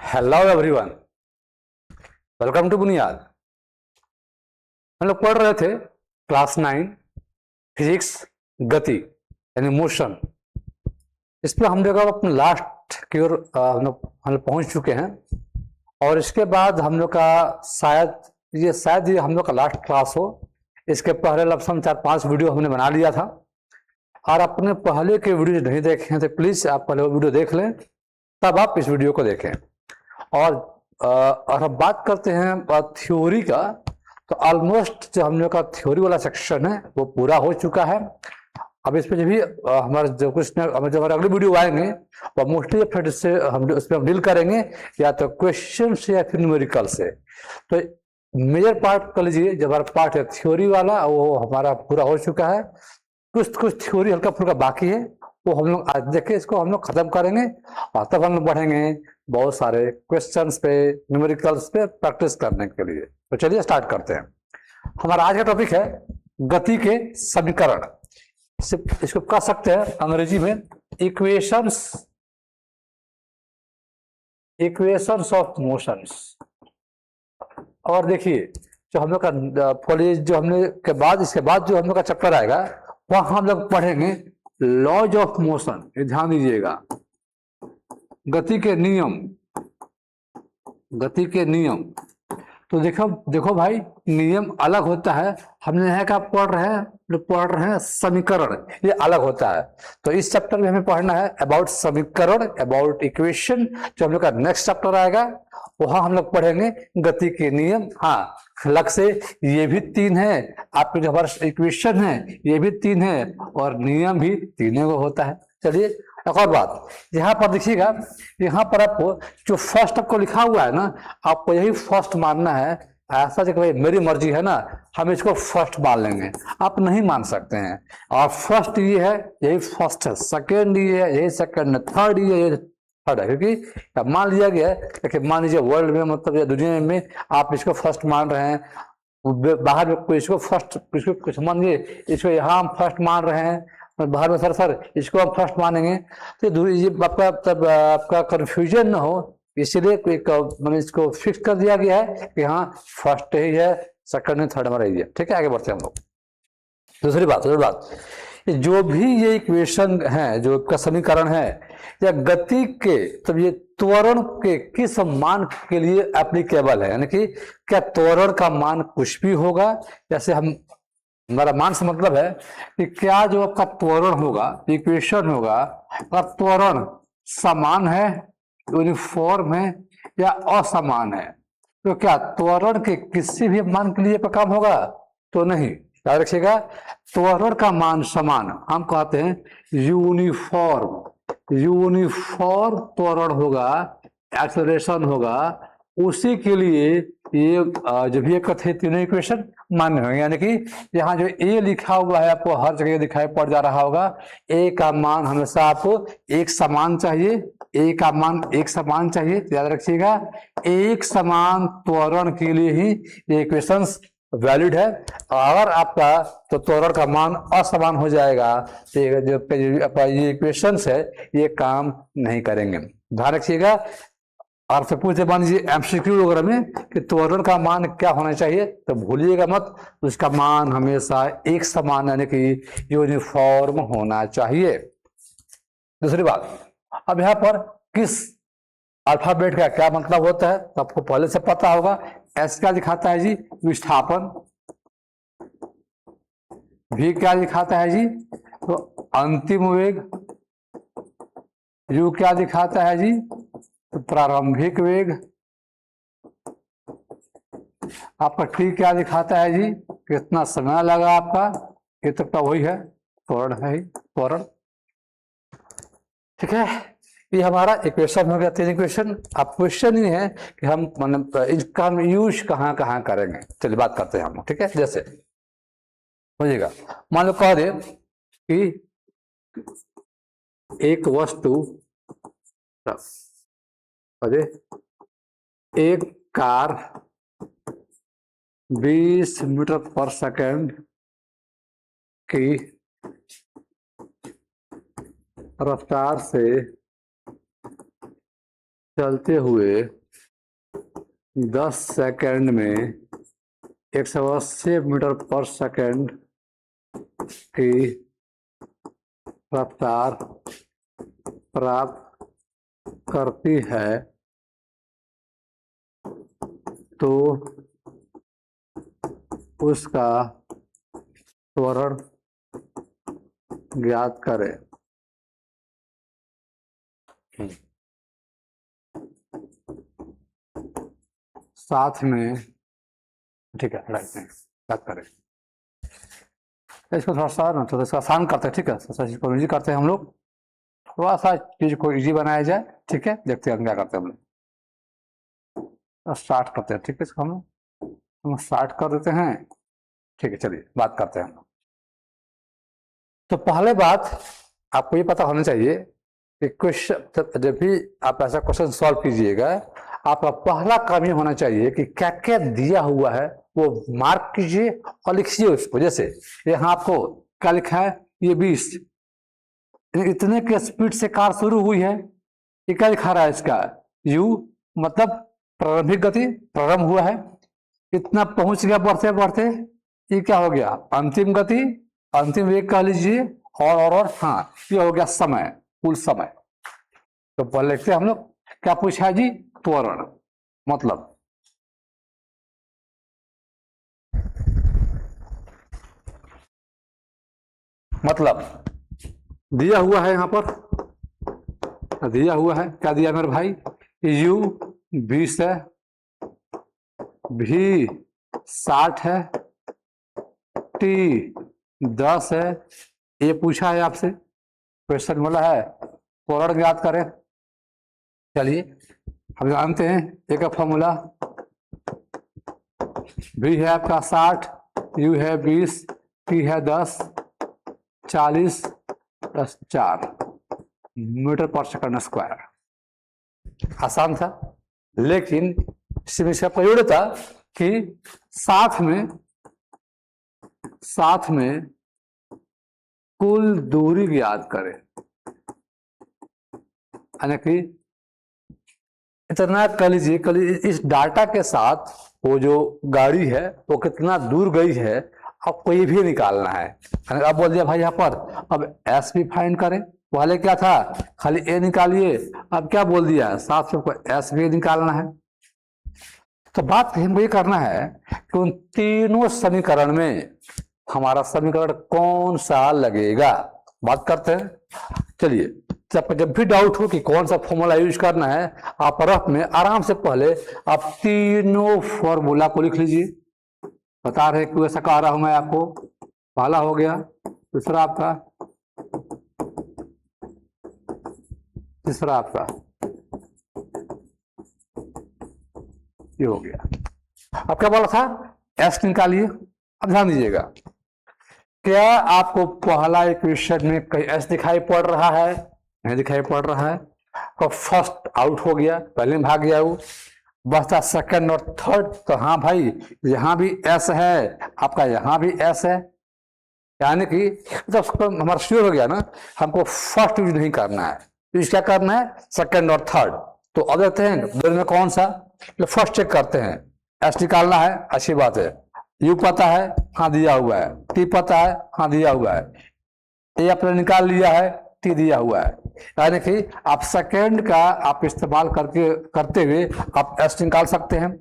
Hello everyone, welcome to बुनियाद। हम लोग पढ़ रहे थे क्लास 9 फिजिक्स गति यानी मोशन। इस पर हम लोग अब अपने लास्ट की ओर हम लोग पहुंच चुके हैं। और इसके बाद हम लोग का शायद ये हम लोग का लास्ट क्लास हो। इसके पहले लमसम 4-5 वीडियो हमने बना लिया था। और अपने पहले के वीडियो नहीं देखे हैं तो प्लीज आप पहले वो वीडियो देख लें, तब आप इस वीडियो को देखें। और हम बात करते हैं थ्योरी का। तो ऑलमोस्ट जो हम लोग का थ्योरी वाला सेक्शन है वो पूरा हो चुका है। अब इस पे जो भी हमारे जो हमारे अगले वीडियो आएंगे वो मोस्टली फिर इससे हम उस पर डील करेंगे, या तो क्वेश्चन से या फिर न्यूमेरिकल से। तो मेजर पार्ट कर लीजिए, जो हमारा पार्ट है थ्योरी वाला वो हमारा पूरा हो चुका है। कुछ कुछ थ्योरी हल्का फुल्का बाकी है, वो हम लोग आज देखे इसको हम लोग खत्म करेंगे। और तब हम लोग बढ़ेंगे बहुत सारे क्वेश्चंस पे, न्यूमेरिकल्स पे प्रैक्टिस करने के लिए। तो चलिए स्टार्ट करते हैं। हमारा आज का टॉपिक है गति के समीकरण। इसको कह सकते हैं अंग्रेजी में इक्वेशंस इक्वेशंस ऑफ मोशंस। और देखिए, जो हम लोग का फॉलिएज जो हमने के बाद इसके बाद जो हम लोग का चैप्टर आएगा वहां हम लोग पढ़ेंगे लॉज ऑफ मोशन। ये ध्यान दीजिएगा, गति के नियम, गति के नियम। तो देखो देखो भाई, नियम अलग होता है। हमने यहाँ का पढ़ रहे हैं समीकरण, ये अलग होता है। तो इस चैप्टर में हमें पढ़ना है अबाउट समीकरण, अबाउट इक्वेशन। जो हम लोग का नेक्स्ट चैप्टर आएगा वहां हम लोग पढ़ेंगे गति के नियम। हाँ, अलग से ये भी 3 है, आपके जो हमारा इक्वेशन है ये भी 3 है, और नियम भी 3 होता है। चलिए एक और बात, यहाँ पर देखिएगा, यहाँ पर आपको जो फर्स्ट आपको लिखा हुआ है ना, आपको यही फर्स्ट मानना है। ऐसा जो भाई मेरी मर्जी है ना, हम इसको फर्स्ट मान लेंगे, आप नहीं मान सकते हैं। और फर्स्ट ये है, यही फर्स्ट है। सेकेंड ये है, यही सेकेंड है। थर्ड ये है, थर्ड है। क्योंकि मान लिया गया है कि मान लीजिए वर्ल्ड में, मतलब दुनिया में आप इसको फर्स्ट मान रहे हैं, बाहर में कोई इसको फर्स्ट, इसको कुछ मान लीजिए इसको यहाँ हम फर्स्ट मान रहे हैं, बाहर में सर इसको हम फर्स्ट मानेंगे। तो ये आपका तब आपका कंफ्यूजन ना हो, इसलिए एक मैंने इसको फिक्स कर दिया गया है कि हाँ फर्स्ट ही है, सेकंड है, थर्ड हमारा ही है। ठीक है, आगे बढ़ते हैं हम लोग। दूसरी बात, जो भी ये इक्वेशन है, जो का समीकरण है, या गति के, तब ये त्वरण के किस मान के लिए एप्लीकेबल है। यानी कि क्या त्वरण का मान कुछ भी होगा, जैसे हमारा मान से मतलब है कि क्या जो आपका त्वरण होगा, इक्वेशन होगा, का त्वरण समान है, यूनिफॉर्म है, या असमान है। तो क्या त्वरण के किसी भी मान के लिए काम होगा? तो नहीं, याद रखिएगा। त्वरण का मान समान हम कहते हैं यूनिफॉर्म। यूनिफॉर्म त्वरण होगा, एक्सेलरेशन होगा, उसी के लिए ये जो भी कथित तीनों इक्वेशन मान्य होंगे। यानी कि यहाँ जो ए लिखा हुआ है आपको हर जगह दिखाई पड़ जा रहा होगा, ए का मान हमेशा आपको एक समान चाहिए, ए का मान एक समान चाहिए। याद रखिएगा, एक समान त्वरण के लिए ही ये इक्वेशंस वैलिड है। अगर आपका तो त्वरण का मान असमान हो जाएगा तो ये इक्वेशंस है ये काम नहीं करेंगे। ध्यान रखिएगा। आपसे पूछते मान लीजिए एमसीक्यू वगैरह में कि त्वरण का मान क्या होना चाहिए, तो भूलिएगा मत, उसका मान हमेशा एक समान यानी कि यूनिफॉर्म होना चाहिए। दूसरी बात, अब यहाँ पर किस अल्फाबेट का क्या मतलब होता है तो आपको पहले से पता होगा। एस क्या दिखाता है जी? विस्थापन। भी क्या दिखाता है जी? तो अंतिम वेग। यू क्या दिखाता है जी? तो प्रारंभिक वेग। आपका टी क्या दिखाता है जी? कितना समय लगा आपका, ये तक तो वही है, त्वरण है ही, त्वरण। ठीक है, ये हमारा इक्वेशन हो गया, 3 इक्वेशन। अब क्वेश्चन ये है कि हम मतलब इसका हम यूज कहाँ कहाँ करेंगे। चलिए बात करते हैं हम। ठीक है, जैसे होइएगा, मान लो कह दे कि एक वस्तु, अरे एक कार 20 मीटर पर सेकंड की रफ्तार से चलते हुए 10 सेकंड में 180 मीटर पर सेकंड की रफ्तार प्राप्त करती है तो उसका त्वरण ज्ञात करें। साथ में, ठीक है, बात करें इसको थोड़ा सा ना, तो इसका आसान करते हैं, ठीक है, इसको इजी करते हैं हम लोग, थोड़ा सा चीज को इजी बनाया जाए, ठीक है। देखते हैं हम क्या करते हैं। हम लोग स्टार्ट करते हैं, ठीक है, इसको हम स्टार्ट कर देते हैं, ठीक है। चलिए बात करते हैं हम लोग। तो पहले बात आपको ये पता होना चाहिए कि क्वेश्चन, जब भी आप ऐसा क्वेश्चन सॉल्व कीजिएगा, आपका पहला काम ये होना चाहिए कि क्या क्या दिया हुआ है वो मार्क कीजिए और लिखिए उसको। जैसे यहाँ आपको क्या लिखा है, ये 20, इतने के स्पीड से कार शुरू हुई है, ये क्या लिखा रहा है इसका, यू, मतलब प्रारंभिक गति, प्रारंभ हुआ है, इतना पहुंच गया बढ़ते बढ़ते, ये क्या हो गया, अंतिम गति, अंतिम वेग कह लीजिए, और हाँ, ये हो गया समय, कुल समय। तो पहले लिखते हैं हम लोग, क्या पूछा है जी, त्वरण, मतलब दिया हुआ है, यहां पर दिया हुआ है, क्या दिया मेरे भाई, u 20 है, v 60 है, t 10 है, ये पूछा है आपसे, क्वेश्चन बोला है त्वरण ज्ञात करें। चलिए हम जानते हैं एक फॉर्मूला, v है आपका 60, u है 20, t है 10, 40 + 4 मीटर पर सेकंड स्क्वायर। आसान था, लेकिन इसमें इसका प्रयोग था कि साथ में कुल दूरी ज्ञात करें, यानी कि इतना कह लीजिए, इस डाटा के साथ वो जो गाड़ी है वो कितना दूर गई है आपको ये भी निकालना है। अब बोल दिया भाई यहाँ पर अब एस भी फाइंड करें, पहले क्या था खाली ए निकालिए, अब क्या बोल दिया साथ में एस भी निकालना है। तो बात हमको ये करना है कि उन तीनों समीकरण में हमारा समीकरण कौन सा लगेगा, बात करते हैं। चलिए, जब भी डाउट हो कि कौन सा फॉर्मूला यूज करना है, आप रफ में आराम से पहले आप तीनों फॉर्मूला को लिख लीजिए। बता रहे क्यों ऐसा कह रहा हूं मैं आपको। पहला हो गया, दूसरा आपका, तीसरा आपका, ये हो गया। अब क्या बोला था, एस निकालिए। अब ध्यान दीजिएगा, क्या आपको पहला इक्वेशन में कहीं एस दिखाई पड़ रहा है, नहीं दिखाई पड़ रहा है। तो फर्स्ट आउट हो गया, पहले भाग गया वो, बचता सेकंड और थर्ड। तो हाँ भाई, यहां भी एस है आपका, यहां भी एस है, यानी कि जब हमारा श्योर हो गया ना, हमको फर्स्ट यूज नहीं करना है, यूज क्या करना है, सेकंड और थर्ड। तो अब देखते हैं दोनों में कौन सा, तो फर्स्ट चेक करते हैं, एस निकालना है, अच्छी बात है। यू पता है, हाँ दिया हुआ है, टी पता है, हाँ दिया हुआ है, ए आपने निकाल लिया है, टी दिया हुआ है, यानी कि आप सेकेंड का आप इस्तेमाल करते हुए आप एस निकाल सकते हैं।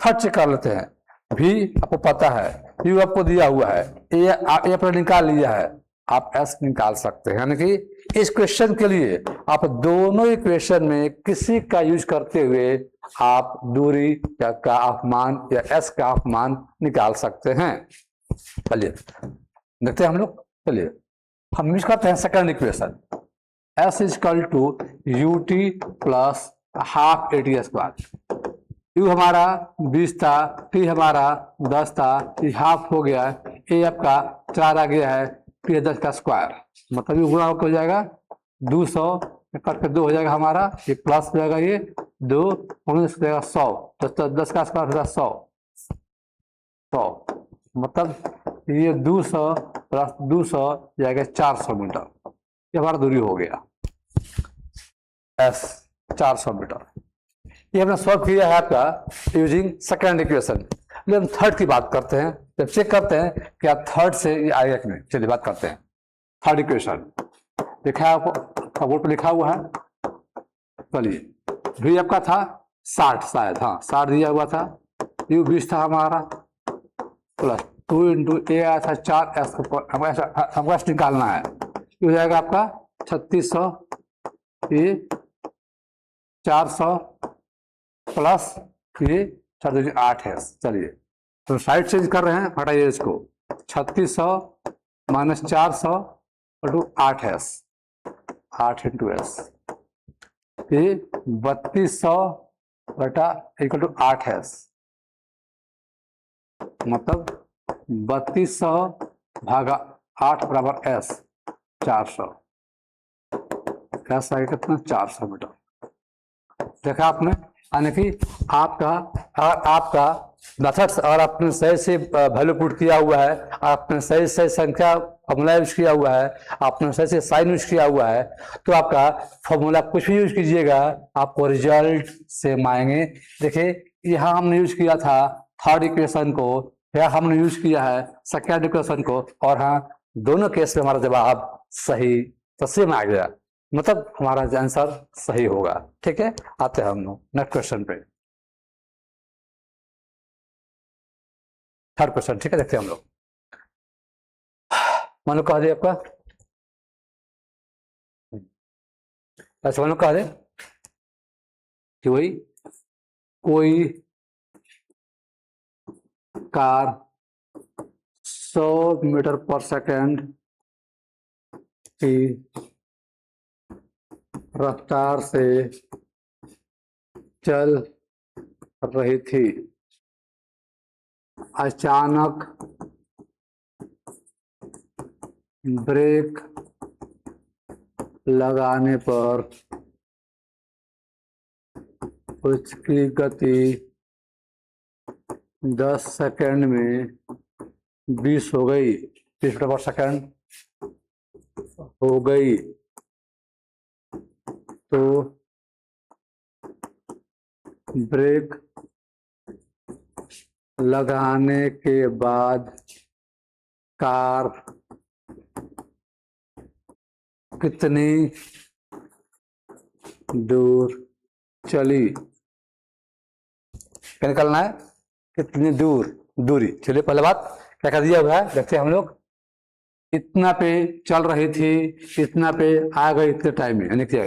थर्ड चेक कर लेते हैं, भी आपको पता है, यू आपको दिया हुआ है, ए आपने निकाल लिया है, आप एस निकाल सकते हैं। यानी कि इस क्वेश्चन के लिए आप दोनों इक्वेशन में किसी का यूज करते हुए आप दूरी का आप मान या एस का आप मान निकाल सकते हैं। चलिए देखते हैं हम लोग। चलिए हम यूज करते हैं second equation, s is equal to U T plus half A T square. U हमारा 20 था, टी हमारा 10 था, ये हाफ हो गया, ए आपका 4 आ गया है, पी 10 का स्क्वायर, मतलब ये गुणा हो जाएगा 200 कट के 2 हो जाएगा हमारा, ये प्लस हो जाएगा, ये 2 जाएगा 100, 10 का स्क्वायर होगा 100, मतलब ये 200 प्लस 200 जाएगा 400 मीटर, ये हमारा दूरी हो गया एस 400 मीटर। ये हमने सॉल्व किया है आपका यूजिंग सेकेंड इक्वेशन। हम थर्ड की बात करते हैं, जब चेक करते हैं क्या थर्ड से ये आएगा कि नहीं। चलिए बात करते हैं थर्ड इक्वेशन। देखा है आपको बोर्ड पर लिखा हुआ है। चलिए भी आपका था 60 शायद, हाँ 60 दिया हुआ था, यू 20 था हमारा, प्लस 2 इंटू ए आया था 4s, हमको एस निकालना है। हो जाएगा आपका 3600, ये 400 प्लस ये 8 है। चलिए तो साइड चेंज कर रहे हैं, हटाइए इसको। 3600 minus 400 to 8s, 8 into S, ये 3200 बटा इक्वल टू 8s, मतलब 3200 भागा 8 बराबर s, 400। कैसा है कितना 400 मीटर। देखा आपने, यानी कि आपका मेथड्स अगर आपने सही से वैल्यू पुट किया हुआ है, आपने सही से संख्या फॉर्मूला यूज किया हुआ है, आपने सही से साइन यूज किया हुआ है, तो आपका फॉर्मूला कुछ भी यूज कीजिएगा आपको रिजल्ट सेम आएंगे। देखिए यहाँ हमने यूज किया था थर्ड इक्वेशन को, यहाँ हमने यूज किया है सेकेंड इक्वेशन को, और हाँ दोनों केस में हमारा जवाब सही तो सेम आ गया, मतलब हमारा आंसर सही होगा। ठीक है, आते हैं हम लोग नेक्स्ट क्वेश्चन पे, थर्ड क्वेश्चन। ठीक है, देखते हैं हम लोग। मान लो कह दे आपका, अच्छा मान लो कह दे कि वही कोई कार 100 मीटर पर सेकेंड की रफ्तार से चल रही थी, अचानक ब्रेक लगाने पर उसकी गति 10 सेकंड में 20 हो गई, 20 मीटर पर सेकंड हो गई, तो ब्रेक लगाने के बाद कार कितनी दूर चली। क्या निकालना है, कितनी दूरी। चलिए पहले बात क्या कर दिया हुआ है, देखते हैं हम लोग। इतना पे चल रही थी, इतना पे आ गई इतने टाइम में, यानी क्या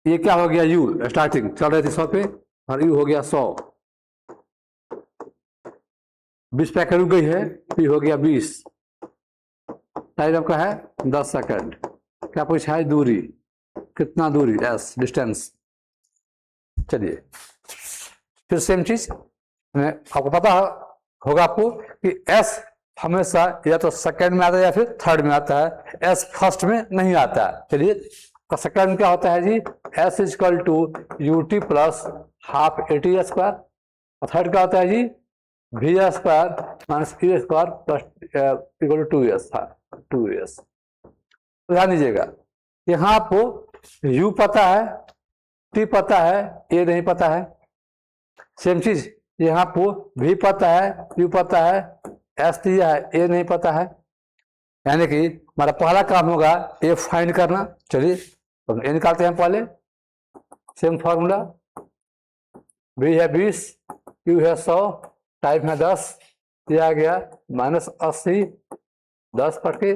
ये क्या हो गया, यू स्टार्टिंग चल रही थी 100 पे और यू हो गया 100, 20 पे आकर रुक गई है, पी हो गया 20, टाइम आपका है 10 सेकंड। क्या पूछा है, दूरी, कितना दूरी, एस डिस्टेंस। चलिए फिर सेम चीज आपको पता होगा आपको कि एस हमेशा या तो सेकंड में आता है या फिर थर्ड में आता है, एस फर्स्ट में नहीं आता है। चलिए सेकंड में क्या होता है जी, S is equal to U T plus half A T square, और थर्ड क्या होता है जी V square minus E square plus equal to 2s था, 2s। ध्यान दीजिएगा यहाँ आपको u पता है, t पता है, a नहीं पता है। सेम चीज यहाँ आपको v पता है, u पता है, s दिया है, a नहीं पता है, यानी कि हमारा पहला काम होगा a फाइंड करना। चलिए तो a निकालते हैं पहले, सेम फॉर्मूला, v है 20, u है 100, टाइम है 10, दिया गया -80, 10 पटके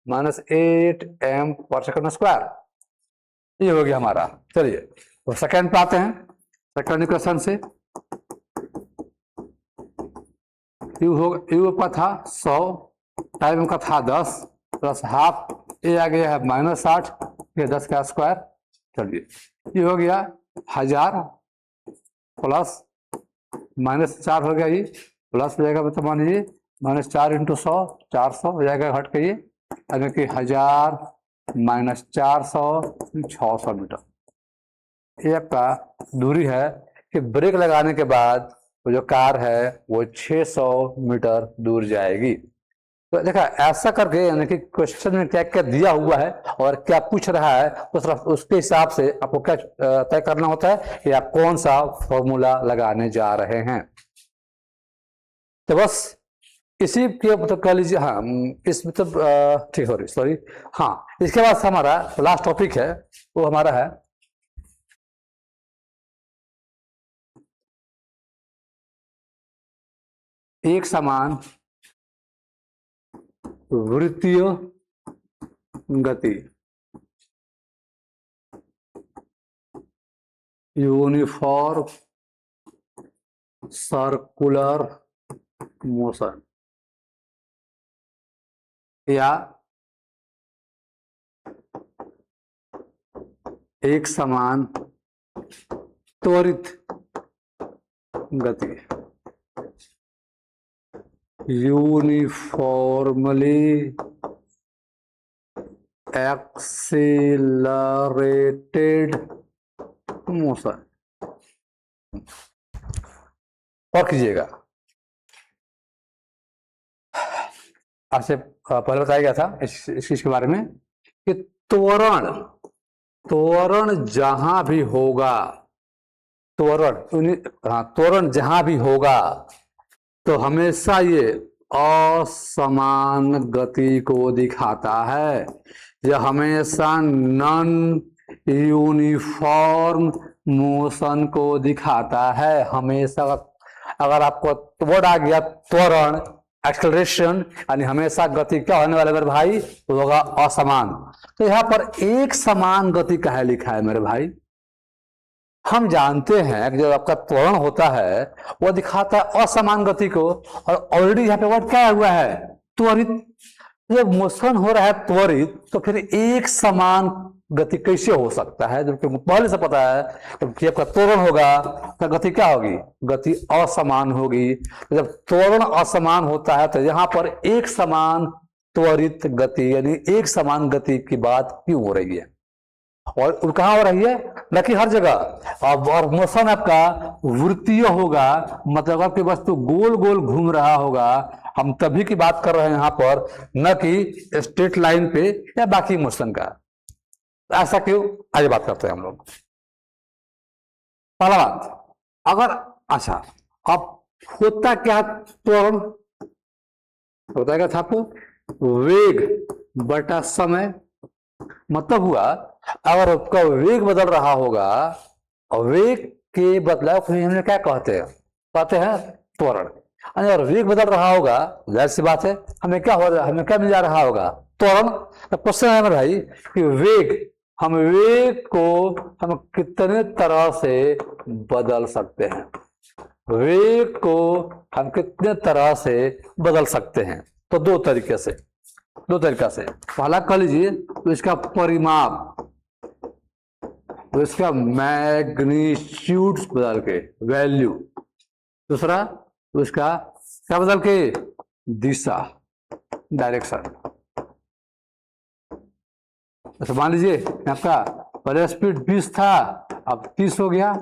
-8 m पर सेकंड स्क्वायर, ये हो गया हमारा। चलिए तो सेकंड पे आते हैं, सेकंड इक्वेशन से यू का था 100, टाइम का था 10 प्लस हाफ, ए आ गया है -8, ये 10 का स्क्वायर। चलिए ये हो गया 1000 प्लस -4 हो गया, ये प्लस हो जाएगा, मतलब मान लीजिए -4 इंटू 100, 400 हो जाएगा, हट के ये यानी कि 1000 -400 600 मीटर। ये आपका दूरी है कि ब्रेक लगाने के बाद वो जो कार है वो 600 मीटर दूर जाएगी। तो देखा ऐसा करके, यानी कि क्वेश्चन में क्या क्या दिया हुआ है और क्या पूछ रहा है, उसके हिसाब से आपको क्या तय करना होता है कि आप कौन सा फॉर्मूला लगाने जा रहे हैं। तो बस इसी के मतलब कह लीजिए, हाँ इस मतलब ठीक, सॉरी हाँ, इसके बाद हमारा लास्ट टॉपिक है, वो हमारा है एक समान वृत्तीय गति, यूनिफॉर्म सर्कुलर मोशन, या एक समान त्वरित गति, यूनिफॉर्मली एक्सेलरेटेड मोशन। और कीजिएगा, आपसे पहले बताया गया था इस चीज के बारे में कि त्वरण त्वरण जहां भी होगा, त्वरण जहां भी होगा तो हमेशा ये असमान गति को दिखाता है। यह हमेशा नॉन यूनिफॉर्म मोशन को दिखाता है। हमेशा अगर आपको वर्ड आ गया त्वरण, एक्सेलरेशन, यानी हमेशा गति क्या होने वाला है मेरे भाई, वो होगा असमान। तो यहाँ पर एक समान गति का है लिखा है मेरे भाई। हम जानते हैं कि जब आपका त्वरण होता है वो दिखाता है असमान गति को, और ऑलरेडी यहाँ पे वर्ड क्या हुआ है, त्वरित। जब मोशन हो रहा है त्वरित, तो फिर एक समान गति कैसे हो सकता है, जबकि पहले से पता है जब आपका त्वरण होगा तो गति क्या होगी, गति असमान होगी। तो जब त्वरण असमान होता है तो यहाँ पर एक समान त्वरित गति, यानी एक समान गति की बात क्यों हो रही है, और कहाँ हो रही है, न कि हर जगह। और मोशन आपका वृत्तीय होगा, मतलब आपकी वस्तु गोल गोल घूम रहा होगा। हम तभी की बात कर रहे हैं यहाँ पर, न कि स्ट्रेट लाइन पे या बाकी मोशन का। ऐसा क्यों, आज बात करते हैं हम लोग। पहला बात, अगर अच्छा अब होता क्या त्वरण, होता क्या था आपको, वेग बटा समय। मतलब हुआ अगर आपका वेग बदल रहा होगा, और वेग के बदलाव को हमने क्या कहते हैं त्वरण। अगर वेग बदल रहा होगा, जाहिर सी बात है हमें क्या हो रहा, हमें क्या मिल जा रहा होगा, त्वरण। तो क्वेश्चन है ना भाई कि वेग को हम कितने तरह से बदल सकते हैं, वेग को हम कितने तरह से बदल सकते हैं। तो दो तरीका से। पहला कह लीजिए तो इसका परिमाप, तो इसका मैग्नीट्यूड बदल के, वैल्यू। दूसरा तो इसका क्या बदल के, दिशा, डायरेक्शन। तो मान लीजिए आपका पहले स्पीड 20 था, अब 30 हो गया,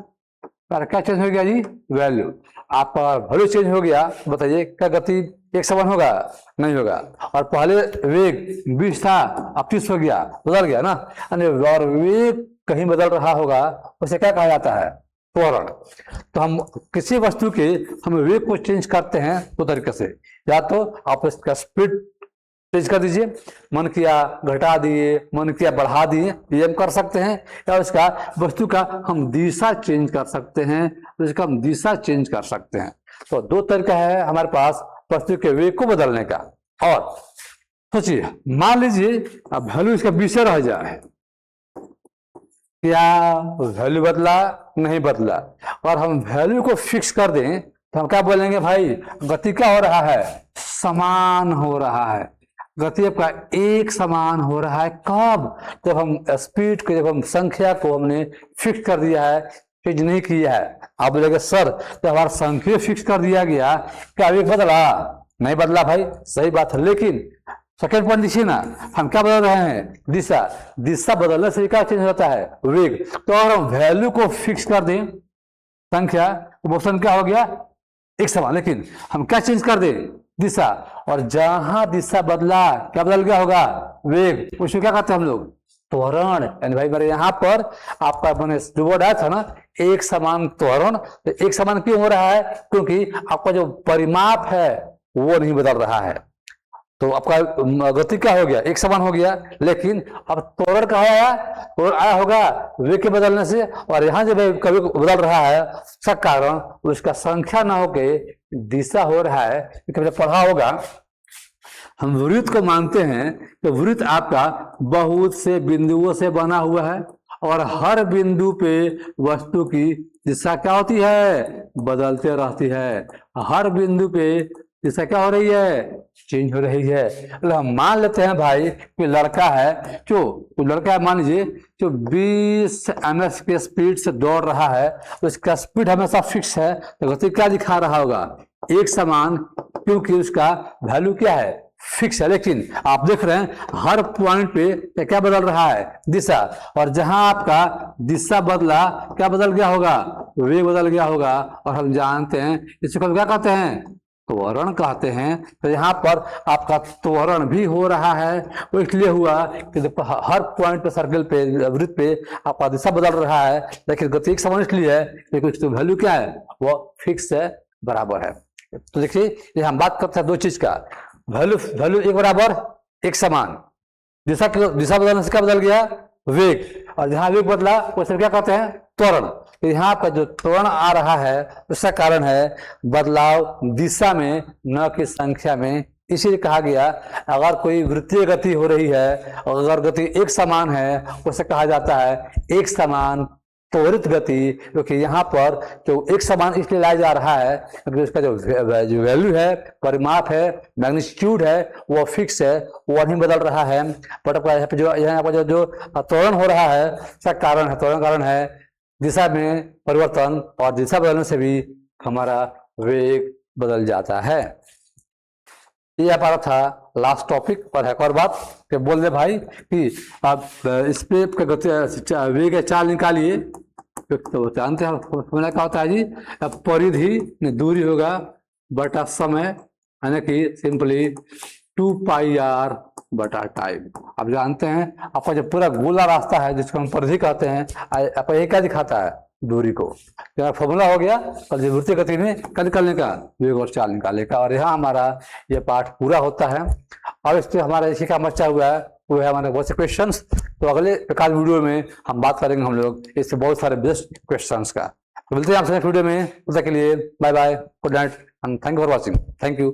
क्या चेंज हो गया जी, वैल्यू। आपका वैल्यू चेंज हो गया, बताइए क्या गति एक समान होगा, नहीं होगा। और पहले वेग 20 था, अब 30 हो गया, बदल गया ना। और वेग कहीं बदल रहा होगा, उसे क्या कहा जाता है, त्वरण। तो हम किसी वस्तु के हम वेग को चेंज करते हैं दो तरीके से, या तो आप इसका स्पीड चेंज कर दीजिए, मन किया घटा दिए, मन किया बढ़ा दिए, ये हम कर सकते हैं। या उसका वस्तु का हम दिशा चेंज कर सकते हैं, तो इसका हम दिशा चेंज कर सकते हैं। तो दो तरीका है हमारे पास वस्तु के वेग को बदलने का। और सोचिए, मान लीजिए अब वैल्यू इसका 20 रह जाए, क्या वैल्यू बदला, नहीं बदला, और हम वैल्यू को फिक्स कर दें तो हम क्या बोलेंगे भाई, गति क्या हो रहा है, समान हो रहा है। गति आपका एक समान हो रहा है कब, जब हम स्पीड को, जब हम संख्या को हमने फिक्स कर दिया है, चेंज नहीं किया है। आप बोलेंगे सर जब हमारा संख्या फिक्स कर दिया गया, क्या वेग बदला, नहीं बदला भाई, सही बात है। लेकिन सेकेंड पॉइंट देखिए ना, हम क्या बदल रहे हैं, दिशा बदलने से क्या चेंज होता है, वेग। तो अगर हम वैल्यू को फिक्स कर दें, संख्या मोशन क्या हो गया, एक समान, लेकिन हम क्या चेंज कर दें, दिशा, और जहां दिशा बदला क्या बदल गया होगा, वेग, उसको क्या कहते हैं हम लोग, त्वरण। यानी भाई मेरे यहाँ पर आपका मैंने जो वर्ड आया था ना, एक समान त्वरण, तो एक समान क्यों हो रहा है, क्योंकि आपका जो परिमाप है वो नहीं बदल रहा है, तो आपका गति क्या हो गया, एक समान हो गया, लेकिन अब त्वरण कहा आया, त्वरण आया होगा वेग के बदलने से, और यहाँ जब कभी बदल रहा है उसका कारण उसका संख्या ना होके दिशा हो रहा है। कभी पढ़ा होगा, हम वृत्त को मानते हैं कि वृत्त आपका बहुत से बिंदुओं से बना हुआ है, और हर बिंदु पे वस्तु की दिशा क्या होती है, बदलते रहती है। हर बिंदु पे दिशा क्या हो रही है, चेंज हो रही है। मतलब हम मान लेते हैं भाई कि लड़का है, जो लड़का है मान लीजिए जो 20 ms के स्पीड से दौड़ रहा है, तो इसका स्पीड हमेशा फिक्स है, तो गति क्या दिखा रहा होगा, एक समान, क्योंकि उसका वैल्यू क्या है, फिक्स है। लेकिन आप देख रहे हैं हर पॉइंट पे क्या बदल रहा है, दिशा, और जहां आपका दिशा बदला क्या बदल गया होगा, वेग बदल गया होगा, और हम जानते हैं इसको क्या कहते हैं, त्वरण कहते हैं। तो यहाँ पर आपका त्वरण भी हो रहा है, वो इसलिए हुआ कि हर पॉइंट पे, सर्कल पे, वृत्त पे आपका दिशा बदल रहा है, लेकिन गति एक समान इसलिए है क्योंकि उसकी वैल्यू क्या है, वो फिक्स है, बराबर है। तो देखिए ये हम बात करते हैं दो चीज का, वैल्यू एक बराबर एक समान, दिशा बदलने से क्या बदल गया, वेग, और जहां वेग बदला उसे क्या कहते हैं, त्वरण। यहाँ का जो त्वरण आ रहा है उसका कारण है बदलाव दिशा में, न कि संख्या में। इसीलिए कहा गया अगर कोई वृत्तीय गति हो रही है और अगर गति एक समान है उसे कहा जाता है एक समान त्वरित गति, क्योंकि यहाँ पर जो एक समान इसलिए लाया जा रहा है क्योंकि उसका जो वैल्यू है, परिमाप है, मैग्नीट्यूड है, वो फिक्स है, वो नहीं बदल रहा है। बट यहाँ पर जो त्वरण हो रहा है उसका कारण है, त्वरण कारण है दिशा में परिवर्तन, और दिशा बदलने से भी हमारा वेग बदल जाता है। ये हमारा था लास्ट टॉपिक। और एक और बात कि बोल दे भाई कि आप इस पे गति वेग चाल निकालिए, तो जानते हैं फॉर्मूला क्या होता है जी, परिधि दूरी होगा बटा समय, यानी कि सिंपली 2πr बटा टाइम। आप जानते हैं आपका जो पूरा गोला रास्ता है जिसको हम परिधि कहते हैं, आपका ये क्या दिखाता है, दूरी को। फॉर्मूला हो गया और वृत्तीय गति में क्या निकालने का, वेग और चाल निकालने का। और यहाँ हमारा ये पाठ पूरा होता है। और इससे हमारा इसी का बचा हुआ है वो है हमारे बहुत से क्वेश्चंस। तो अगले एकाध वीडियो में हम बात करेंगे हम लोग इससे बहुत सारे बेस्ट क्वेश्चंस का। तो मिलते हैं आपसे नेक्स्ट वीडियो में, तब तक के लिए bye bye, good night and thank you for watching. Thank you.